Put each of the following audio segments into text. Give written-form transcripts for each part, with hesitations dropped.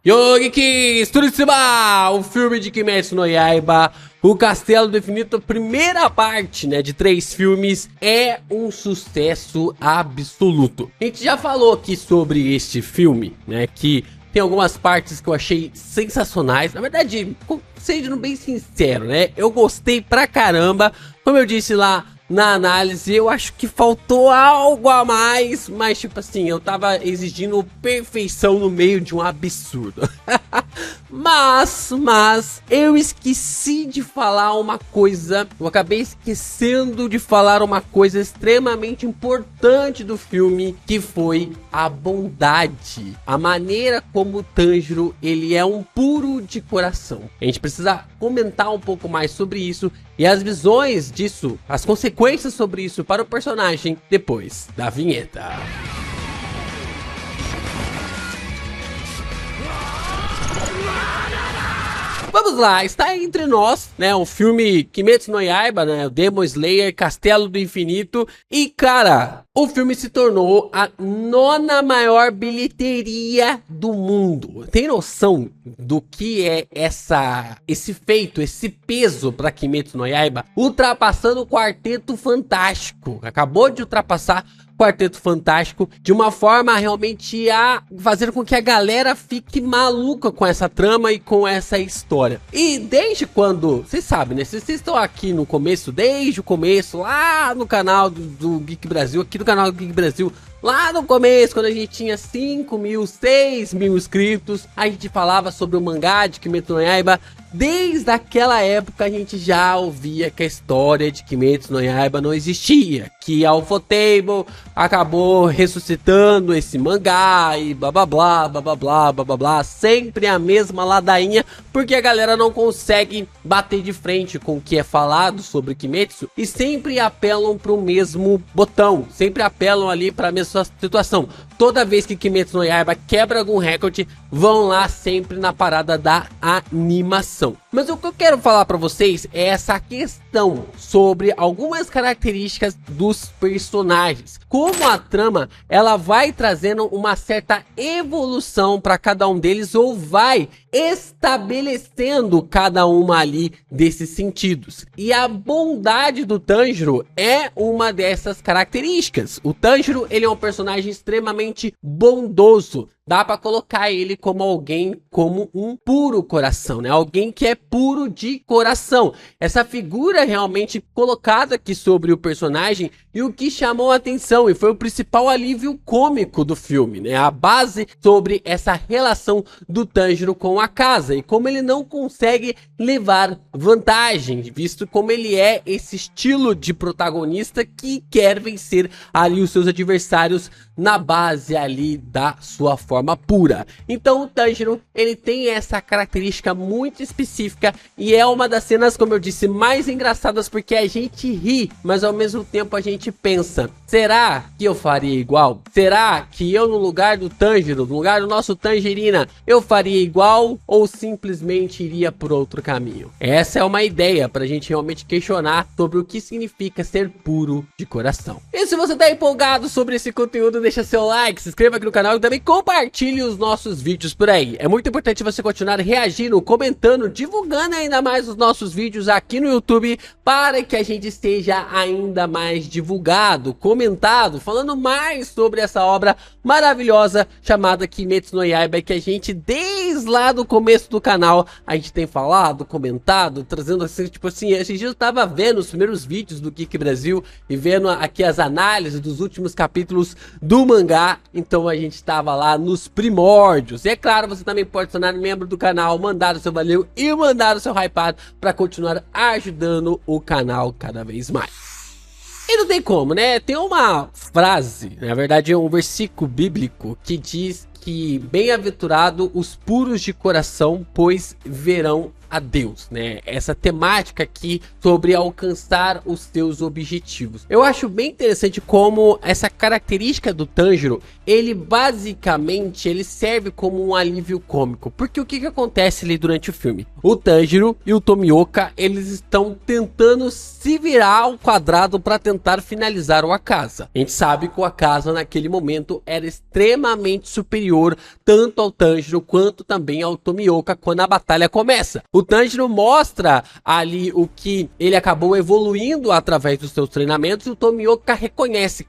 Yogi Tsuritsuma, o filme de Kimetsu no Yaiba, o Castelo do Infinito, primeira parte, né, de 3 filmes, é um sucesso absoluto. A gente já falou aqui sobre este filme, né, que tem algumas partes que eu achei sensacionais. Na verdade, sendo bem sincero, né, eu gostei pra caramba. Como eu disse lá na análise, eu acho que faltou algo a mais, mas tipo assim, eu tava exigindo perfeição no meio de um absurdo. Mas eu esqueci de falar uma coisa, eu acabei esquecendo de falar uma coisa extremamente importante do filme, que foi a bondade, a maneira como o Tanjiro, ele é um puro de coração. A gente precisa comentar um pouco mais sobre isso e as visões disso, as consequências sobre isso para o personagem depois da vinheta. Vamos lá, está entre nós, né, o filme Kimetsu no Yaiba, né, o Demon Slayer, Castelo do Infinito, e cara, o filme se tornou a 9ª maior bilheteria do mundo. Tem noção do que é esse feito, esse peso para Kimetsu no Yaiba? Ultrapassando o Quarteto Fantástico, acabou de ultrapassar Quarteto Fantástico de uma forma realmente a fazer com que a galera fique maluca com essa trama e com essa história. E desde quando, vocês sabem, né? Vocês estão aqui no começo, desde o começo, lá no canal do Geek Brasil, aqui do canal do Geek Brasil, lá no começo, quando a gente tinha 5 mil, 6 mil inscritos, a gente falava sobre o mangá de Kimetsu no Yaiba. Desde aquela época a gente já ouvia que a história de Kimetsu no Yaiba não existia, que a Ufotable acabou ressuscitando esse mangá e blá blá blá blá blá blá blá blá blá, sempre a mesma ladainha, porque a galera não consegue bater de frente com o que é falado sobre Kimetsu e sempre apelam para o mesmo botão, sempre apelam ali para a mesma situação. Toda vez que Kimetsu no Yaiba quebra algum recorde, vão lá sempre na parada da animação. Mas o que eu quero falar para vocês é essa questão sobre algumas características dos personagens. Como a trama, ela vai trazendo uma certa evolução para cada um deles, ou vai estabelecendo cada uma ali desses sentidos. E a bondade do Tanjiro é uma dessas características. O Tanjiro, ele é um personagem extremamente bondoso. Dá pra colocar ele como alguém, como um puro coração, né? Alguém que é puro de coração. Essa figura realmente colocada aqui sobre o personagem, e o que chamou a atenção e foi o principal alívio cômico do filme, né? A base sobre essa relação do Tanjiro com a casa e como ele não consegue levar vantagem, visto como ele é esse estilo de protagonista que quer vencer ali os seus adversários na base ali da sua forma pura. Então o Tanjiro, ele tem essa característica muito específica e é uma das cenas, como eu disse, mais engraçadas, porque a gente ri, mas ao mesmo tempo a gente pensa, será que eu faria igual? Será que eu, no lugar do Tanjiro, no lugar do nosso Tangerina, eu faria igual ou simplesmente iria por outro caminho? Essa é uma ideia pra gente realmente questionar sobre o que significa ser puro de coração. E se você tá empolgado sobre esse conteúdo, deixa seu like, se inscreva aqui no canal e também compartilhe os nossos vídeos por aí. É muito importante você continuar reagindo, comentando, divulgando ainda mais os nossos vídeos aqui no YouTube, para que a gente esteja ainda mais divulgado, comentado, falando mais sobre essa obra maravilhosa chamada Kimetsu no Yaiba, que a gente desde lá do começo do canal a gente tem falado, comentado, trazendo assim, tipo assim, esses dias eu tava vendo os primeiros vídeos do Geek Brasil e vendo aqui as análises dos últimos capítulos do mangá, então a gente tava lá nos primórdios. E é claro, você também pode tornar membro do canal, mandar o seu valeu e mandar o seu hypado para continuar ajudando o canal cada vez mais. E não tem como, né? Tem uma frase, na verdade é um versículo bíblico que diz que bem-aventurado os puros de coração, pois verão a Deus, né? Essa temática aqui sobre alcançar os seus objetivos. Eu acho bem interessante como essa característica do Tanjiro, ele basicamente ele serve como um alívio cômico, porque o que acontece ali durante o filme? O Tanjiro e o Tomioka, eles estão tentando se virar ao quadrado para tentar finalizar o Akaza. A gente sabe que o Akaza naquele momento era extremamente superior superior tanto ao Tanjiro quanto também ao Tomioka quando a batalha começa. O Tanjiro mostra ali o que ele acabou evoluindo através dos seus treinamentos e o Tomioka reconhece,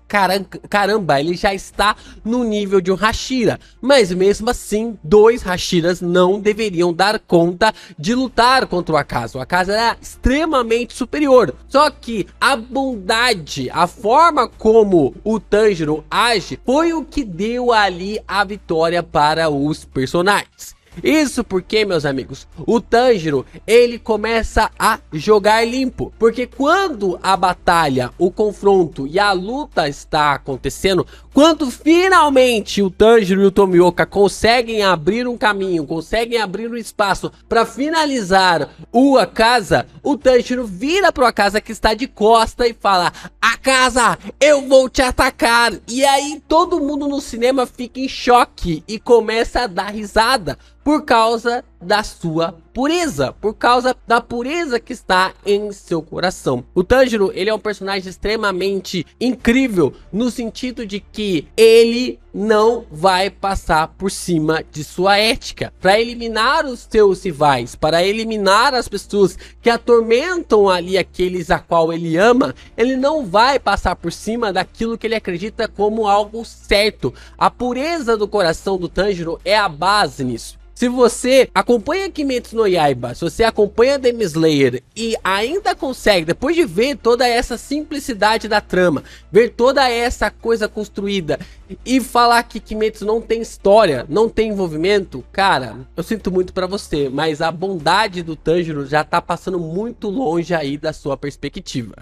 caramba, ele já está no nível de um Hashira, mas mesmo assim, 2 Hashiras não deveriam dar conta de lutar contra o Akaza. O Akaza era extremamente superior, só que a bondade, a forma como o Tanjiro age foi o que deu ali a vitória para os personagens. Isso porque, meus amigos, o Tanjiro, ele começa a jogar limpo, porque quando a batalha, o confronto e a luta está acontecendo, quando finalmente o Tanjiro e o Tomioka conseguem abrir um caminho, conseguem abrir um espaço para finalizar o Akaza, o Tanjiro vira pro Akaza que está de costa e fala: Akaza, eu vou te atacar. E aí todo mundo no cinema fica em choque e começa a dar risada por causa da sua pureza, por causa da pureza que está em seu coração. O Tanjiro, ele é um personagem extremamente incrível no sentido de que ele não vai passar por cima de sua ética. Para eliminar os seus rivais, para eliminar as pessoas que atormentam ali aqueles a qual ele ama, ele não vai passar por cima daquilo que ele acredita como algo certo. A pureza do coração do Tanjiro é a base nisso. Se você acompanha Kimetsu no Yaiba, se você acompanha Demon Slayer e ainda consegue, depois de ver toda essa simplicidade da trama, ver toda essa coisa construída e falar que Kimetsu não tem história, não tem envolvimento, cara, eu sinto muito pra você, mas a bondade do Tanjiro já tá passando muito longe aí da sua perspectiva.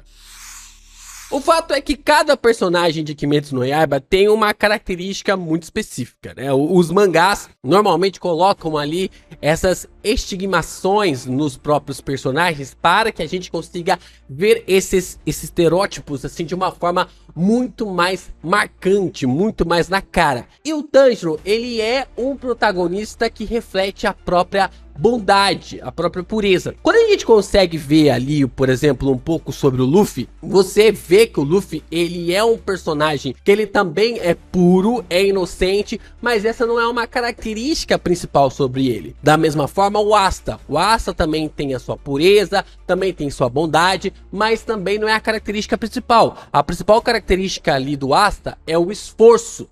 O fato é que cada personagem de Kimetsu no Yaiba tem uma característica muito específica, né? Os mangás normalmente colocam ali essas estigmações nos próprios personagens para que a gente consiga ver esses estereótipos assim de uma forma muito mais marcante, muito mais na cara. E o Tanjiro, ele é um protagonista que reflete a própria bondade, a própria pureza. Quando a gente consegue ver ali, por exemplo, um pouco sobre o Luffy, você vê que o Luffy, ele é um personagem que ele também é puro, é inocente, mas essa não é uma característica principal sobre ele. Da mesma forma, o Asta também tem a sua pureza, também tem sua bondade, mas também não é a característica principal. A principal característica ali do Asta é o esforço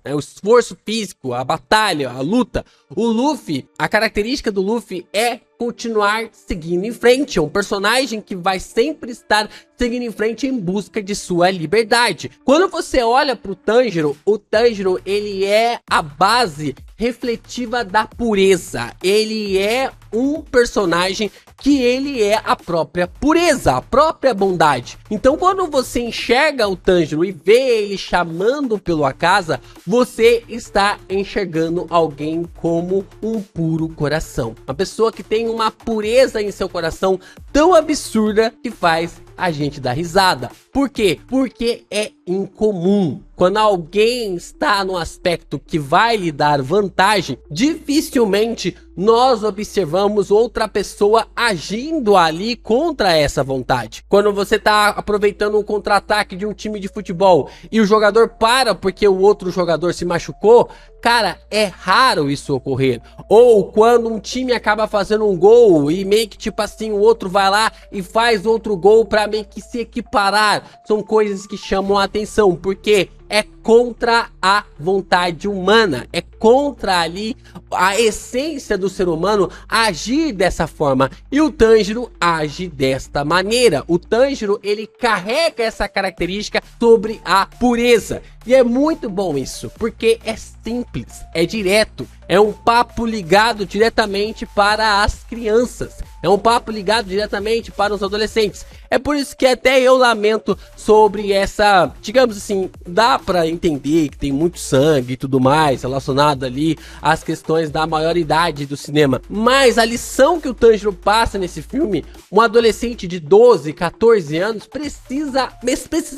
físico, a batalha, a luta. O Luffy, a característica do Luffy é continuar seguindo em frente, é um personagem que vai sempre estar seguindo em frente em busca de sua liberdade. Quando você olha para o Tanjiro, ele é a base refletiva da pureza, ele é um personagem que ele é a própria pureza, a própria bondade. Então quando você enxerga o Tanjiro e vê ele chamando pelo Akaza, você está enxergando alguém como um puro coração, uma pessoa que tem uma pureza em seu coração tão absurda que faz a gente dar risada. Por quê? Porque é incomum. Quando alguém está no aspecto que vai lhe dar vantagem, dificilmente nós observamos outra pessoa agindo ali contra essa vontade. Quando você está aproveitando um contra-ataque de um time de futebol e o jogador para porque o outro jogador se machucou, cara, é raro isso ocorrer. Ou quando um time acaba fazendo um gol e meio que tipo assim, o outro vai lá e faz outro gol para meio que se equiparar. São coisas que chamam a atenção, porque é contra a vontade humana, é contra ali a essência do ser humano agir dessa forma. E o Tanjiro age desta maneira. O Tanjiro, ele carrega essa característica sobre a pureza. E é muito bom isso, porque é simples, é direto, é um papo ligado diretamente para as crianças, é um papo ligado diretamente para os adolescentes. É por isso que até eu lamento sobre essa, digamos assim, dá pra entender que tem muito sangue e tudo mais relacionado ali às questões da maioridade do cinema. Mas a lição que o Tanjiro passa nesse filme, um adolescente de 12, 14 anos precisa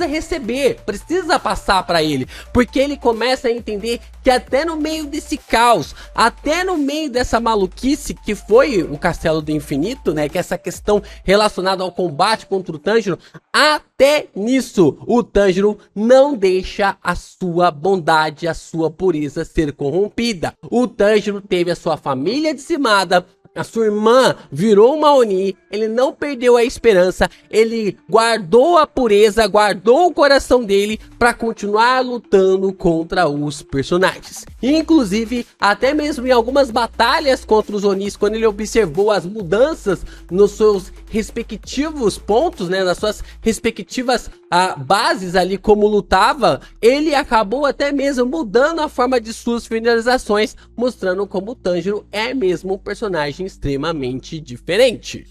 receber, precisa passar pra ele. Porque ele começa a entender que até no meio desse caos, até no meio dessa maluquice que foi o Castelo do Infinito, né? Que é essa questão relacionada ao combate com contra o Tanjiro, até nisso o Tanjiro não deixa a sua bondade, a sua pureza ser corrompida. O Tanjiro teve a sua família dizimada, a sua irmã virou uma Oni, ele não perdeu a esperança, ele guardou a pureza, guardou o coração dele para continuar lutando contra os personagens. Inclusive, até mesmo em algumas batalhas contra os Onis, quando ele observou as mudanças nos seus respectivos pontos, né, nas suas respectivas bases ali como lutava, ele acabou até mesmo mudando a forma de suas finalizações, mostrando como o Tanjiro é mesmo um personagem extremamente diferente.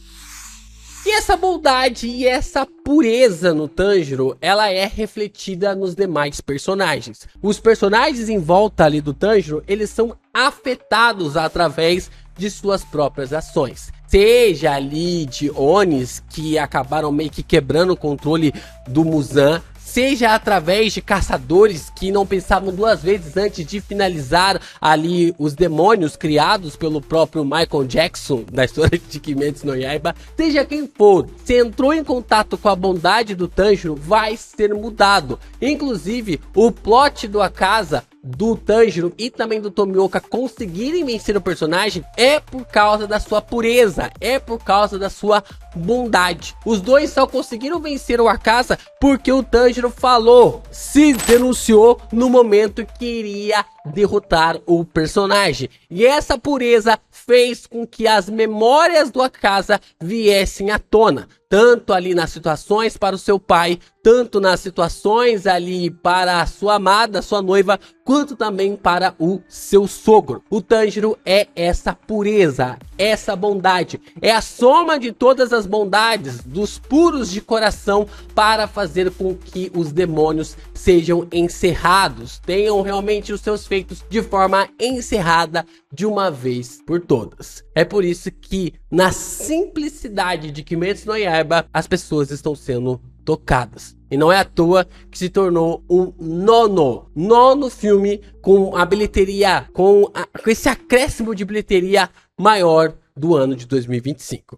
E essa bondade e essa pureza no Tanjiro, ela é refletida nos demais personagens. Os personagens em volta ali do Tanjiro, eles são afetados através de suas próprias ações. Seja ali de Onis, que acabaram meio que quebrando o controle do Muzan, seja através de caçadores que não pensavam duas vezes antes de finalizar ali os demônios criados pelo próprio Michael Jackson da história de Kimetsu no Yaiba. Seja quem for, se entrou em contato com a bondade do Tanjiro, vai ser mudado. Inclusive, o plot do Akaza, do Tanjiro e também do Tomioka conseguirem vencer o personagem é por causa da sua pureza, é por causa da sua bondade. Os dois só conseguiram vencer o Akaza porque o Tanjiro falou, se denunciou no momento que iria derrotar o personagem. E essa pureza fez com que as memórias do Akaza viessem à tona, tanto ali nas situações para o seu pai, tanto nas situações ali para a sua amada, sua noiva, quanto também para o seu sogro. O Tanjiro é essa pureza, essa bondade, é a soma de todas as bondades dos puros de coração para fazer com que os demônios sejam encerrados, tenham realmente os seus feitos de forma encerrada de uma vez por todas. É por isso que na simplicidade de Kimetsu no Yaiba as pessoas estão sendo tocadas. E não é à toa que se tornou um nono filme com a bilheteria, com esse acréscimo de bilheteria maior do ano de 2025.